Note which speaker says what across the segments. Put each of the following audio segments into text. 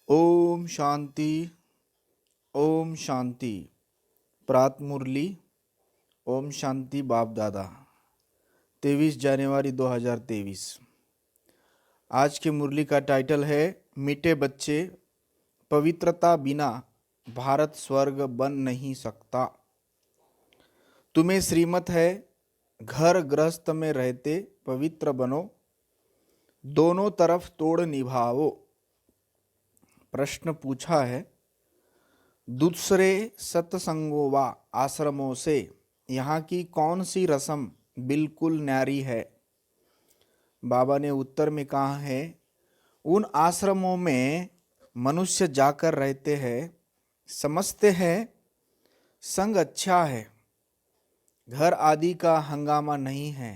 Speaker 1: ओम शांति। ओम शांति। प्रात मुरली। ओम शांति बाप दादा। 23 जनवरी 2023। आज के मुरली का टाइटल है मीठे बच्चे, पवित्रता बिना भारत स्वर्ग बन नहीं सकता। तुम्हें श्रीमत है, घर गृहस्थ में रहते पवित्र बनो, दोनों तरफ तोड़ निभाओ। प्रश्न पूछा है, दूसरे सत्संगों व आश्रमों से यहाँ की कौन सी रस्म बिल्कुल न्यारी है? बाबा ने उत्तर में कहा है, उन आश्रमों में मनुष्य जाकर रहते हैं, समझते हैं संग अच्छा है, घर आदि का हंगामा नहीं है,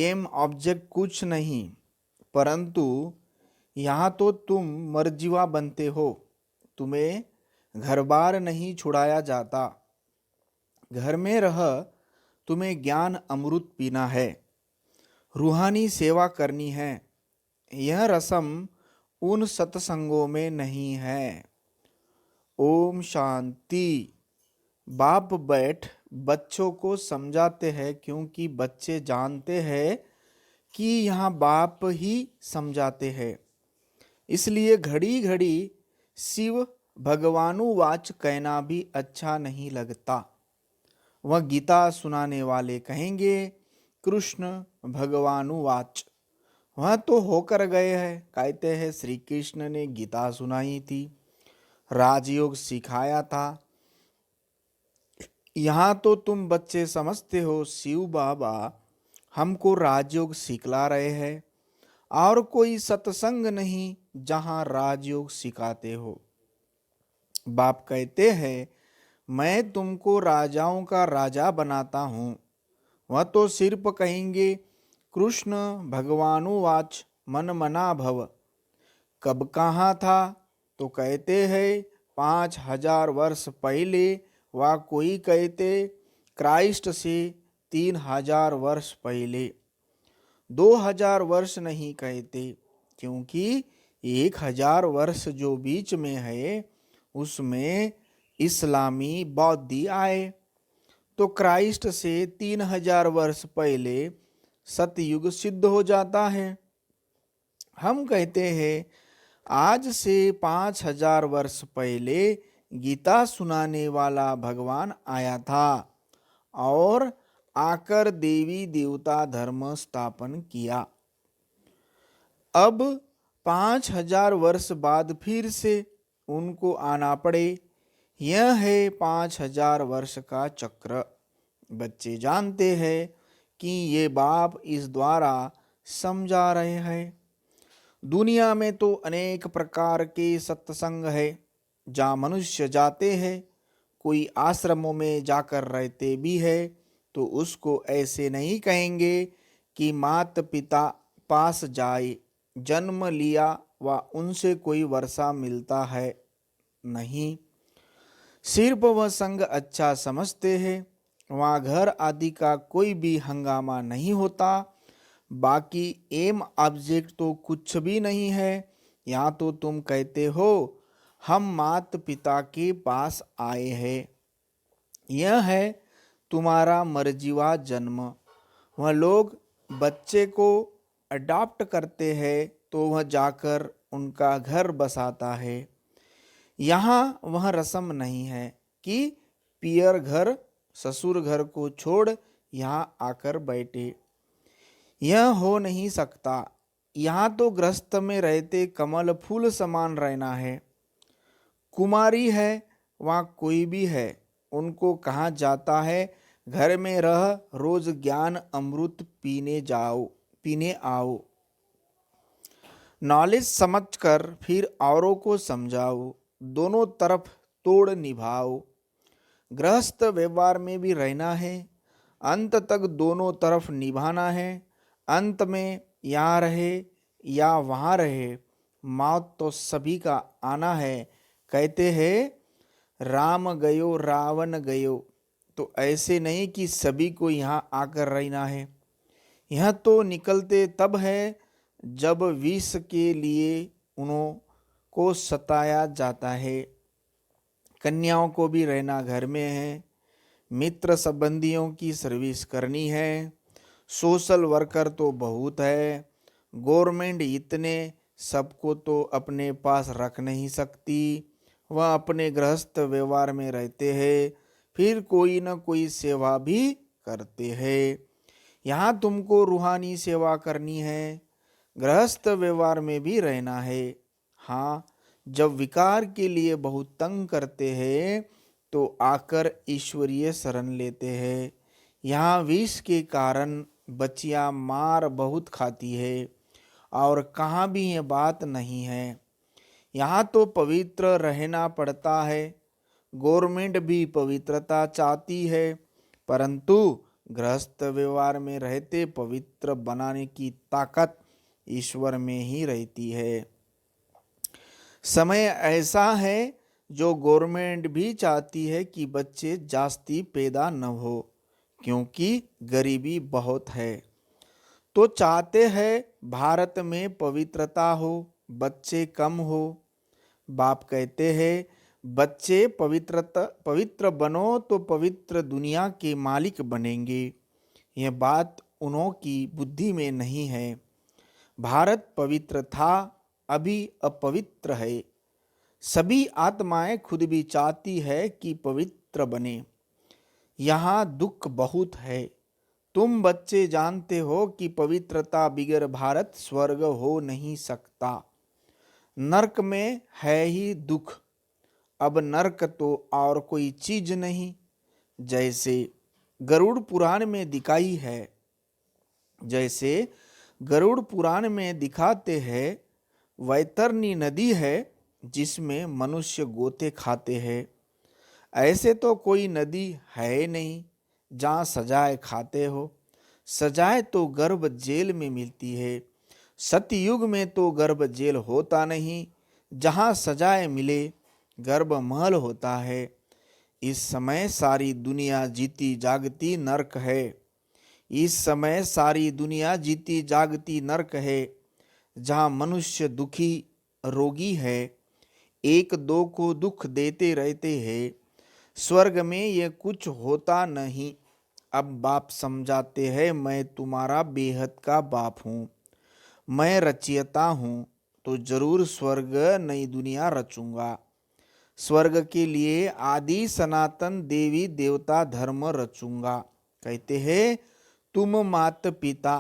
Speaker 1: एम ऑब्जेक्ट कुछ नहीं, परंतु यहाँ तो तुम मर्जीवा बनते हो, तुम्हें घर बार नहीं छुड़ाया जाता, घर में रह तुम्हें ज्ञान अमृत पीना है, रूहानी सेवा करनी है। यह रस्म उन सत्संगों में नहीं है। ओम शांति। बाप बैठ बच्चों को समझाते हैं, क्योंकि बच्चे जानते हैं कि यहाँ बाप ही समझाते हैं, इसलिए घड़ी घड़ी शिव भगवानुवाच कहना भी अच्छा नहीं लगता। वह गीता सुनाने वाले कहेंगे कृष्ण भगवानुवाच, वह तो होकर गए हैं। कहते हैं श्री कृष्ण ने गीता सुनाई थी, राजयोग सिखाया था। यहाँ तो तुम बच्चे समझते हो शिव बाबा हमको राजयोग सिखला रहे हैं, और कोई सत्संग नहीं जहाँ राजयोग सिखाते हो। बाप कहते हैं मैं तुमको राजाओं का राजा बनाता हूँ। वह तो सिर्फ कहेंगे कृष्ण भगवानुवाच मन मना भव। कब कहाँ था? तो कहते हैं 5000 वर्ष पहले, व कोई कहते क्राइस्ट से 3000 वर्ष पहले। 2000 वर्ष नहीं कहते, क्योंकि 1000 वर्ष जो बीच में है उसमें इस्लामी बौद्धी आए, तो क्राइस्ट से 3000 वर्ष पहले सतयुग सिद्ध हो जाता है। हम कहते हैं आज से 5000 वर्ष पहले गीता सुनाने वाला भगवान आया था और आकर देवी देवता धर्म स्थापन किया। अब 5000 वर्ष बाद फिर से उनको आना पड़े। यह है 5000 वर्ष का चक्र। बच्चे जानते हैं कि ये बाप इस द्वारा समझा रहे हैं। दुनिया में तो अनेक प्रकार के सत्संग है जहाँ मनुष्य जाते हैं। कोई आश्रमों में जाकर रहते भी है तो उसको ऐसे नहीं कहेंगे कि माता पिता पास जाए, जन्म लिया व उनसे कोई वर्षा मिलता है, नहीं। सिर्फ वह संग अच्छा समझते हैं, वहाँ घर आदि का कोई भी हंगामा नहीं होता। बाकी एम ऑब्जेक्ट तो कुछ भी नहीं है। यहाँ तो तुम कहते हो हम माता पिता के पास आए हैं, यह है तुम्हारा मर्जीवा जन्म। वह लोग बच्चे को अडॉप्ट करते हैं तो वह जाकर उनका घर बसाता है। यहाँ वह रस्म नहीं है कि पियर घर ससुर घर को छोड़ यहाँ आकर बैठे, यह हो नहीं सकता। यहाँ तो गृहस्थ में रहते कमल फूल समान रहना है। कुमारी है वहाँ कोई भी है, उनको कहाँ जाता है, घर में रह रोज ज्ञान अमृत पीने आओ। नॉलेज समझकर फिर औरों को समझाओ, दोनों तरफ तोड़ निभाओ। गृहस्थ व्यवहार में भी रहना है, अंत तक दोनों तरफ निभाना है। अंत में यहाँ रहे या वहाँ रहे, मौत तो सभी का आना है। कहते हैं राम गयो रावण गयो, तो ऐसे नहीं कि सभी को यहाँ आकर रहना है। यह तो निकलते तब है जब विष के लिए को सताया जाता है। कन्याओं को भी रहना घर में है, मित्र संबंधियों की सर्विस करनी है, सोशल वर्कर तो बहुत है, गवर्नमेंट इतने सबको तो अपने पास रख नहीं सकती। वह अपने गृहस्थ व्यवहार में रहते हैं, फिर कोई न कोई सेवा भी करते हैं। यहाँ तुमको रूहानी सेवा करनी है, गृहस्थ व्यवहार में भी रहना है। हाँ, जब विकार के लिए बहुत तंग करते हैं तो आकर ईश्वरीय शरण लेते हैं। यहाँ विष के कारण बच्चियाँ मार बहुत खाती है और कहाँ भी ये बात नहीं है। यहाँ तो पवित्र रहना पड़ता है। गवर्नमेंट भी पवित्रता चाहती है, परंतु गृहस्थ व्यवहार में रहते पवित्र बनाने की ताकत ईश्वर में ही रहती है। समय ऐसा है जो गवर्नमेंट भी चाहती है कि बच्चे जास्ती पैदा न हो, क्योंकि गरीबी बहुत है। तो चाहते हैं भारत में पवित्रता हो, बच्चे कम हो। बाप कहते हैं बच्चे पवित्र बनो तो पवित्र दुनिया के मालिक बनेंगे। यह बात उन्हों की बुद्धि में नहीं है। भारत पवित्र था, अभी अपवित्र है। सभी आत्माएं खुद भी चाहती है कि पवित्र बने। यहाँ दुख बहुत है। तुम बच्चे जानते हो कि पवित्रता बिगर भारत स्वर्ग हो नहीं सकता। नरक में है ही दुख। अब नरक तो और कोई चीज नहीं, जैसे गरुड़ पुराण में दिखाई है। जैसे गरुड़ पुराण में दिखाते हैं, वैतरणी नदी है जिसमें मनुष्य गोते खाते हैं। ऐसे तो कोई नदी है नहीं जहाँ सजाए खाते हो। सजाए तो गर्भ जेल में मिलती है। सतयुग में तो गर्भ जेल होता नहीं, जहाँ सजाए मिले गर्भ महल होता है। इस समय सारी दुनिया जीती जागती नरक है। इस समय सारी दुनिया जीती जागती नरक है, जहाँ मनुष्य दुखी रोगी है, एक दो को दुख देते रहते हैं। स्वर्ग में ये कुछ होता नहीं। अब बाप समझाते हैं, मैं तुम्हारा बेहद का बाप हूँ, मैं रचयिता हूँ, तो जरूर स्वर्ग नई दुनिया रचूंगा। स्वर्ग के लिए आदि सनातन देवी देवता धर्म रचूंगा। कहते हैं तुम मात पिता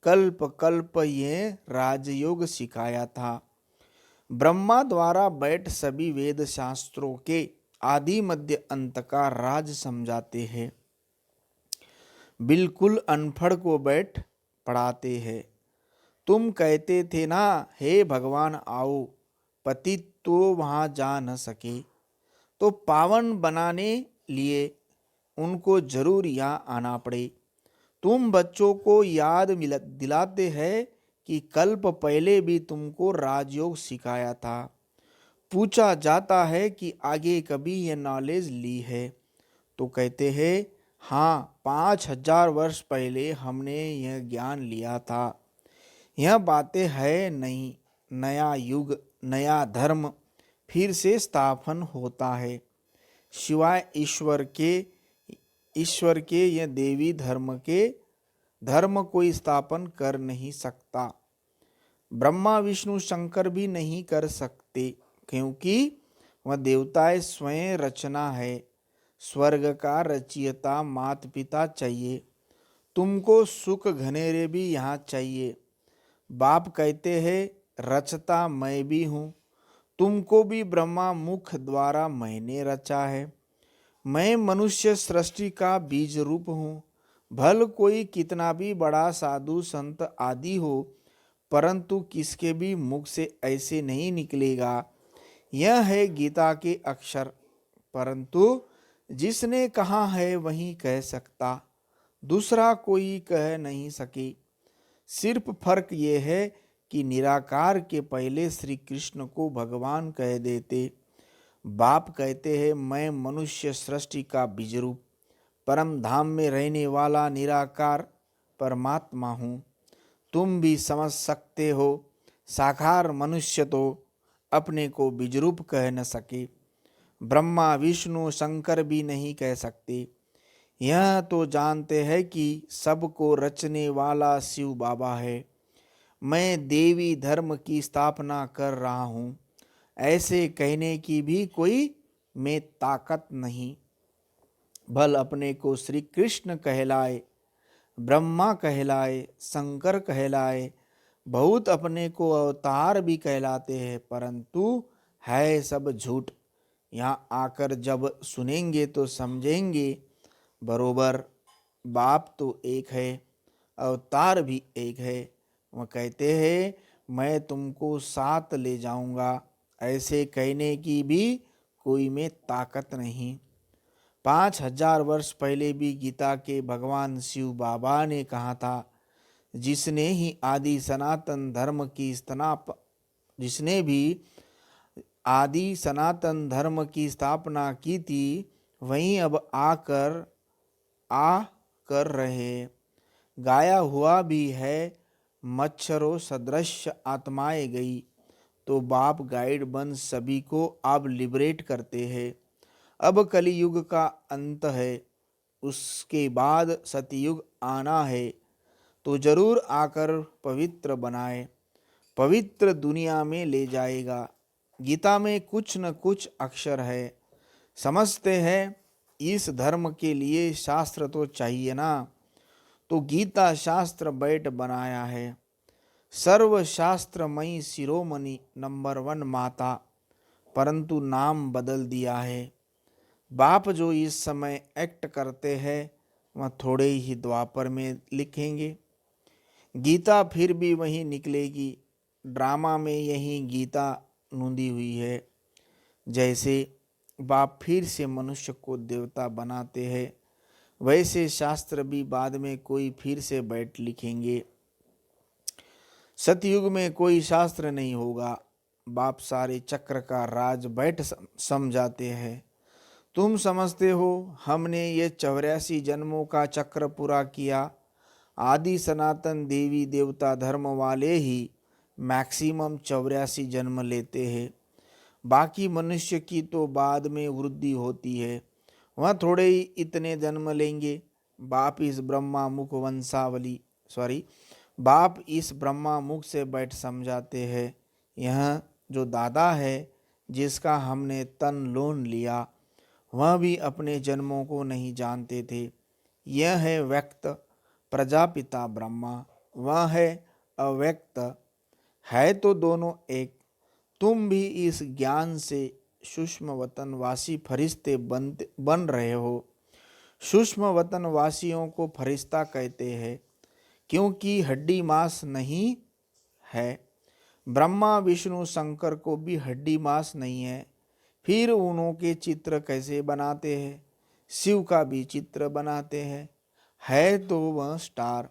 Speaker 1: कल्प कल्प ये राजयोग सिखाया था। ब्रह्मा द्वारा बैठ सभी वेद शास्त्रों के आदि मध्य अंत का राज समझाते हैं। बिल्कुल अनपढ़ को बैठ पढ़ाते हैं। तुम कहते थे ना, हे भगवान आओ, पतित तो वहां जा न सके, तो पावन बनाने लिए उनको जरूर यहाँ आना पड़े। तुम बच्चों को याद दिलाते हैं कि कल्प पहले भी तुमको राजयोग सिखाया था। पूछा जाता है कि आगे कभी यह नॉलेज ली है, तो कहते हैं हाँ, 5000 वर्ष पहले हमने यह ज्ञान लिया था। यह बातें है नहीं। नया युग नया धर्म फिर से स्थापन होता है। शिवाय ईश्वर के यह देवी धर्म कोई स्थापन कर नहीं सकता। ब्रह्मा विष्णु शंकर भी नहीं कर सकते, क्योंकि वह देवताएं स्वयं रचना है। स्वर्ग का रचयिता माता पिता चाहिए। तुमको सुख घनेरे भी यहाँ चाहिए। बाप कहते हैं रचता मैं भी हूँ, तुमको भी ब्रह्मा मुख द्वारा मैंने रचा है। मैं मनुष्य सृष्टि का बीज रूप हूँ। भल कोई कितना भी बड़ा साधु संत आदि हो, परंतु किसके भी मुख से ऐसे नहीं निकलेगा। यह है गीता के अक्षर। परंतु जिसने कहा है वही कह सकता, दूसरा कोई कह नहीं सके। सिर्फ फर्क ये है कि निराकार के पहले श्री कृष्ण को भगवान कह देते। बाप कहते हैं मैं मनुष्य सृष्टि का बीज रूप परम धाम में रहने वाला निराकार परमात्मा हूँ। तुम भी समझ सकते हो, साकार मनुष्य तो अपने को बीजरूप कह न सके, ब्रह्मा विष्णु शंकर भी नहीं कह सकते। यह तो जानते हैं कि सबको रचने वाला शिव बाबा है। मैं देवी धर्म की स्थापना कर रहा हूँ, ऐसे कहने की भी कोई में ताकत नहीं। भल अपने को श्री कृष्ण कहलाए, ब्रह्मा कहलाए, शंकर कहलाए, बहुत अपने को अवतार भी कहलाते हैं, परंतु है सब झूठ। यहाँ आकर जब सुनेंगे तो समझेंगे बरोबर बाप तो एक है, अवतार भी एक है। वह कहते हैं मैं तुमको साथ ले जाऊंगा, ऐसे कहने की भी कोई में ताकत नहीं। 5000 वर्ष पहले भी गीता के भगवान शिव बाबा ने कहा था, जिसने ही आदि सनातन धर्म की जिसने भी आदि सनातन धर्म की स्थापना की थी, वहीं अब आ कर रहे। गाया हुआ भी है, मच्छरों सदृश आत्माएं गई, तो बाप गाइड बन सभी को अब लिबरेट करते हैं। अब कलियुग का अंत है, उसके बाद सतयुग आना है, तो जरूर आकर पवित्र बनाए, पवित्र दुनिया में ले जाएगा। गीता में कुछ न कुछ अक्षर है, समझते हैं इस धर्म के लिए शास्त्र तो चाहिए ना, तो गीता शास्त्र बैठ बनाया है। सर्वशास्त्रमयी शिरोमणि नंबर 1 माता, परंतु नाम बदल दिया है। बाप जो इस समय एक्ट करते हैं वह थोड़े ही द्वापर में लिखेंगे, गीता फिर भी वही निकलेगी। ड्रामा में यही गीता नूंदी हुई है। जैसे बाप फिर से मनुष्य को देवता बनाते हैं, वैसे शास्त्र भी बाद में कोई फिर से बैठ लिखेंगे। सतयुग में कोई शास्त्र नहीं होगा, बाप सारे चक्र का राज बैठ समझाते हैं। तुम समझते हो हमने ये 84 जन्मों का चक्र पूरा किया। आदि सनातन देवी देवता धर्म वाले ही मैक्सिमम 84 जन्म लेते हैं, बाकी मनुष्य की तो बाद में वृद्धि होती है, वह थोड़े ही इतने जन्म लेंगे। बाप इस ब्रह्मा मुख से बैठ समझाते हैं। यह जो दादा है जिसका हमने तन लोन लिया, वह भी अपने जन्मों को नहीं जानते थे। यह है व्यक्त प्रजापिता ब्रह्मा, वह है अव्यक्त, है तो दोनों एक। तुम भी इस ज्ञान से सूक्ष्म वतनवासी फरिश्ते बन रहे हो। सूक्ष्म वतनवासियों को फरिश्ता कहते हैं क्योंकि हड्डी मांस नहीं है। ब्रह्मा विष्णु शंकर को भी हड्डी मांस नहीं है, फिर उनके चित्र कैसे बनाते हैं? शिव का भी चित्र बनाते हैं, है तो वह स्टार,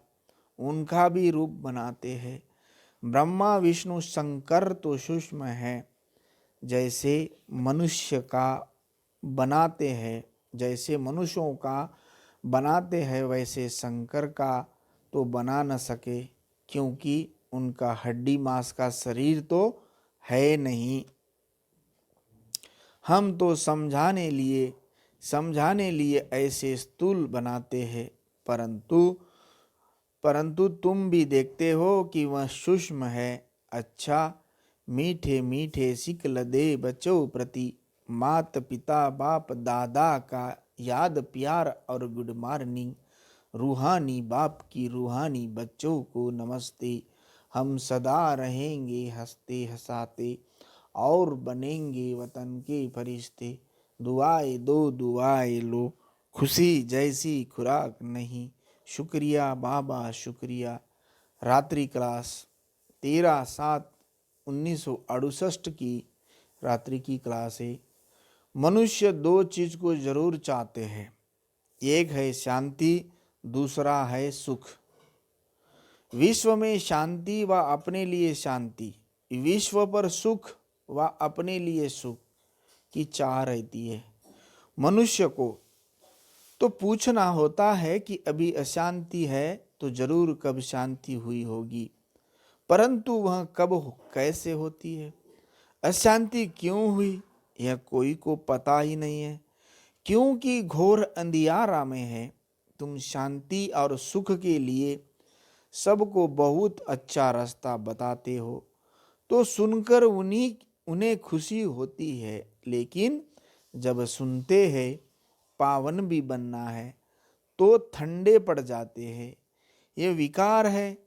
Speaker 1: उनका भी रूप बनाते हैं। ब्रह्मा विष्णु शंकर तो सूक्ष्म है, जैसे मनुष्य का बनाते हैं, जैसे मनुष्यों का बनाते हैं वैसे शंकर का तो बना न सके, क्योंकि उनका हड्डी मांस का शरीर तो है नहीं। हम तो समझाने लिए ऐसे स्थूल बनाते हैं, परंतु तुम भी देखते हो कि वह सूक्ष्म है। अच्छा, मीठे मीठे सिकल दे बच्चों प्रति, मात पिता बाप दादा का याद प्यार और गुड मॉर्निंग। रूहानी बाप की रूहानी बच्चों को नमस्ते। हम सदा रहेंगे हंसते हंसाते और बनेंगे वतन के फरिश्ते। दुआएं दो दुआएं लो, खुशी जैसी खुराक नहीं। शुक्रिया बाबा शुक्रिया। रात्रि क्लास 13/7/1968 की रात्रि की क्लास है। मनुष्य 2 चीज को जरूर चाहते हैं, एक है शांति, दूसरा है सुख। विश्व में शांति व अपने लिए शांति, विश्व पर सुख व अपने लिए सुख की चाह रहती है। मनुष्य को तो पूछना होता है कि अभी अशांति है तो जरूर कब शांति हुई होगी, परंतु वह कब कैसे होती है? अशांति क्यों हुई यह कोई को पता ही नहीं है, क्योंकि घोर अंधियारा में है। तुम शांति और सुख के लिए सबको बहुत अच्छा रास्ता बताते हो, तो सुनकर उन्हें खुशी होती है, लेकिन जब सुनते हैं पावन भी बनना है तो ठंडे पड़ जाते हैं। ये विकार है,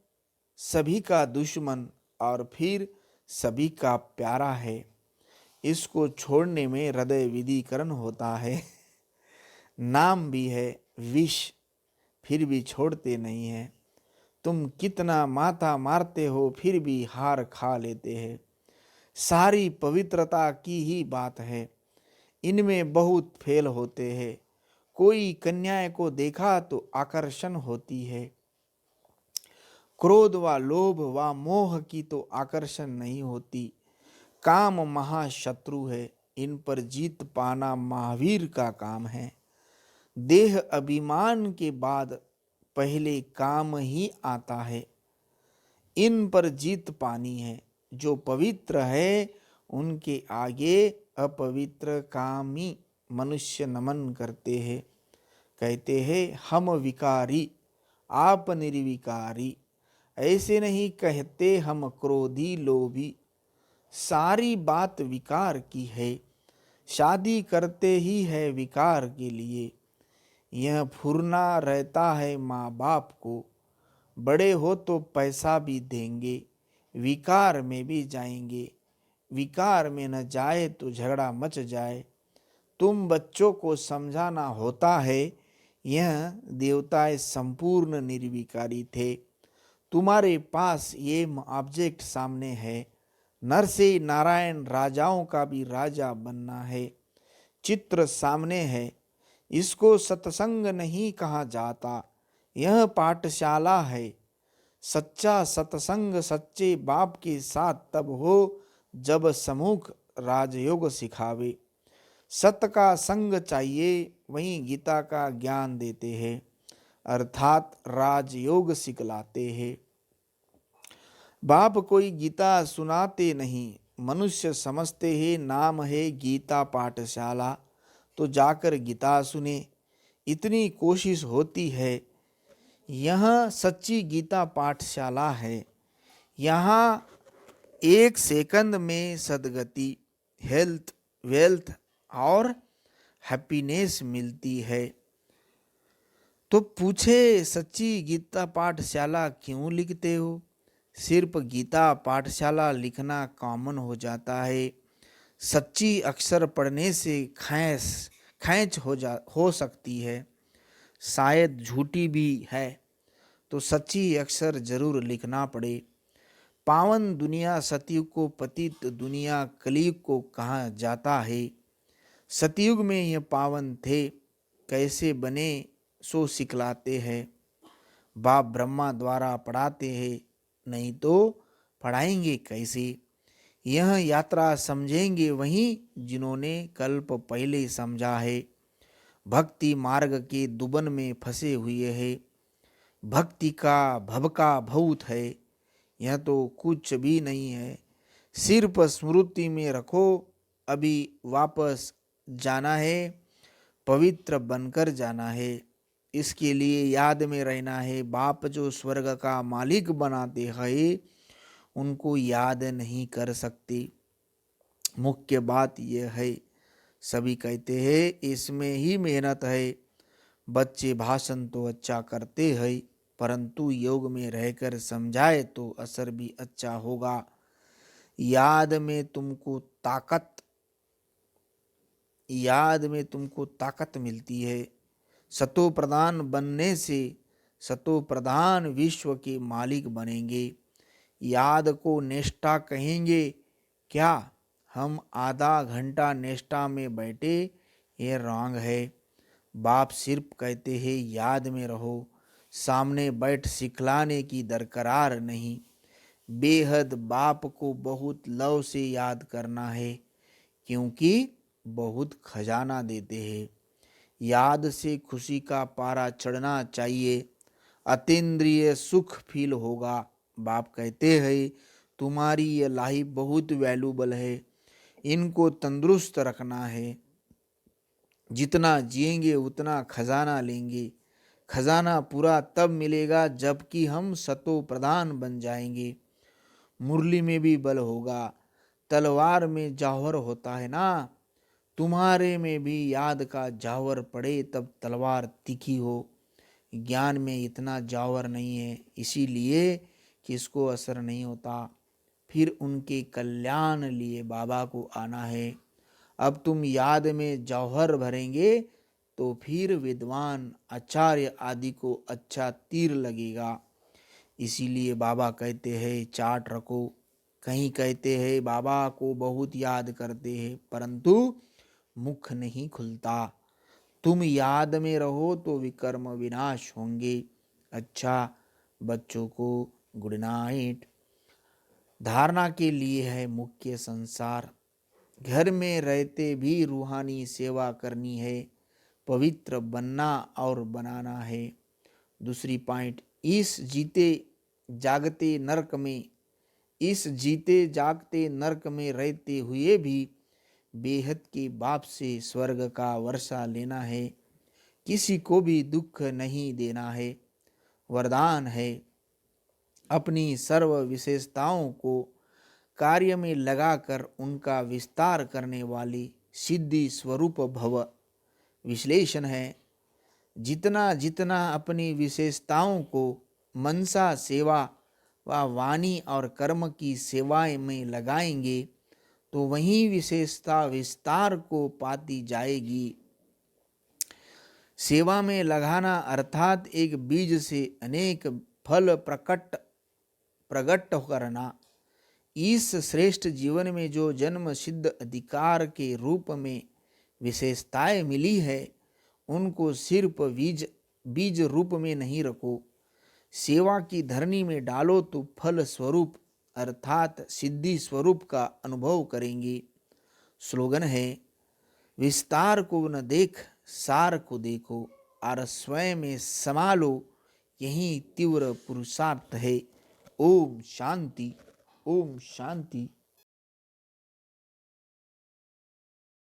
Speaker 1: सभी का दुश्मन और फिर सभी का प्यारा है। इसको छोड़ने में हृदय विदीकरण होता है। नाम भी है विष, फिर भी छोड़ते नहीं है। तुम कितना माथा मारते हो फिर भी हार खा लेते हैं। सारी पवित्रता की ही बात है, इनमें बहुत फेल होते हैं। कोई कन्याएं को देखा तो आकर्षण होती है, क्रोध व लोभ व मोह की तो आकर्षण नहीं होती। काम महाशत्रु है, इन पर जीत पाना महावीर का काम है। देह अभिमान के बाद पहले काम ही आता है, इन पर जीत पानी है। जो पवित्र है उनके आगे अपवित्र कामी मनुष्य नमन करते हैं। कहते हैं हम विकारी आप निर्विकारी, ऐसे नहीं कहते हम क्रोधी लोभी। सारी बात विकार की है, शादी करते ही है विकार के लिए। यह फुरना रहता है माँ बाप को, बड़े हो तो पैसा भी देंगे, विकार में भी जाएंगे। विकार में न जाए तो झगड़ा मच जाए। तुम बच्चों को समझाना होता है, यह देवताएं संपूर्ण निर्विकारी थे। तुम्हारे पास ये ऑब्जेक्ट सामने है, नर से नारायण राजाओं का भी राजा बनना है। चित्र सामने है, इसको सत्संग नहीं कहा जाता, यह पाठशाला है। सच्चा सत्संग सच्चे बाप के साथ तब हो जब सम्मुख राजयोग सिखावे। सत्य का संग चाहिए, वहीं गीता का ज्ञान देते हैं, अर्थात राजयोग सिखलाते हैं। बाप कोई गीता सुनाते नहीं, मनुष्य समझते हैं नाम है गीता पाठशाला, तो जाकर गीता सुने। इतनी कोशिश होती है, यह सच्ची गीता पाठशाला है। यहाँ 1 सेकंड में सदगति, हेल्थ, वेल्थ और हैप्पीनेस मिलती है। तो पूछे सच्ची गीता पाठशाला क्यों लिखते हो? सिर्फ गीता पाठशाला लिखना कॉमन हो जाता है। सच्ची अक्षर पढ़ने से खैंच हो सकती है, शायद झूठी भी है, तो सच्ची अक्षर जरूर लिखना पड़े। पावन दुनिया सतयुग को पतित दुनिया कलयुग को कहा जाता है। सतयुग में ये पावन थे, कैसे बने सो सिखलाते हैं। बाप ब्रह्मा द्वारा पढ़ाते हैं, नहीं तो पढ़ाएंगे कैसे। यह यात्रा समझेंगे वहीं जिन्होंने कल्प पहले समझा है। भक्ति मार्ग के दुबन में फंसे हुए हैं। भक्ति का भवका भूत है, यह तो कुछ भी नहीं है। सिर्फ स्मृति में रखो, अभी वापस जाना है, पवित्र बनकर जाना है। इसके लिए याद में रहना है, बाप जो स्वर्ग का मालिक बनाते हैं उनको याद नहीं कर सकते। मुख्य बात यह है, सभी कहते हैं इसमें ही मेहनत है। बच्चे भाषण तो अच्छा करते हैं, परंतु योग में रहकर समझाए तो असर भी अच्छा होगा। याद में तुमको ताकत मिलती है। सतो प्रधान बनने से सतो प्रधान विश्व के मालिक बनेंगे। याद को निष्ठा कहेंगे क्या? हम आधा घंटा निष्ठा में बैठे, ये रॉन्ग है। बाप सिर्फ कहते हैं याद में रहो, सामने बैठ सिखलाने की दरकरार नहीं। बेहद बाप को बहुत लव से याद करना है, क्योंकि बहुत खजाना देते हैं। याद से खुशी का पारा चढ़ना चाहिए, अतीन्द्रिय सुख फील होगा। बाप कहते हैं तुम्हारी ये लाइफ बहुत वैल्यूबल है, इनको तंदुरुस्त रखना है। जितना जिएंगे उतना खजाना लेंगे। खजाना पूरा तब मिलेगा जबकि हम सतो प्रधान बन जाएंगे। मुरली में भी बल होगा, तलवार में जौहर होता है ना। तुम्हारे में भी याद का जौहर पड़े तब तलवार तीखी हो। ज्ञान में इतना जौहर नहीं है, इसीलिए कि इसको असर नहीं होता। फिर उनके कल्याण लिए बाबा को आना है। अब तुम याद में जौहर भरेंगे तो फिर विद्वान आचार्य आदि को अच्छा तीर लगेगा। इसीलिए बाबा कहते हैं चाट रखो। कहीं कहते हैं बाबा को बहुत याद करते हैं परंतु मुख नहीं खुलता। तुम याद में रहो तो विकर्म विनाश होंगे। अच्छा बच्चों को गुड नाइट। धारणा के लिए है मुख्य संसार। घर में रहते भी रूहानी सेवा करनी है, पवित्र बनना और बनाना है। दूसरी पॉइंट, इस जीते जागते नरक में रहते हुए भी बेहद के बाप से स्वर्ग का वर्षा लेना है। किसी को भी दुख नहीं देना है। वरदान है अपनी सर्व विशेषताओं को कार्य में लगाकर उनका विस्तार करने वाली सिद्धि स्वरूप भव। विश्लेषण है जितना जितना अपनी विशेषताओं को मनसा सेवा व वाणी और कर्म की सेवाएं में लगाएंगे तो वही विशेषता विस्तार को पाती जाएगी। सेवा में लगाना अर्थात एक बीज से अनेक फल प्रकट करना। इस श्रेष्ठ जीवन में जो जन्म सिद्ध अधिकार के रूप में विशेषताएं मिली है उनको सिर्फ बीज रूप में नहीं रखो, सेवा की धरनी में डालो तो फल स्वरूप अर्थात सिद्धि स्वरूप का अनुभव करेंगे। स्लोगन है विस्तार को न देख सार को देखो और स्वयं में समा लो, यही तीव्र पुरुषार्थ है। ओम शांति, ओम शांति।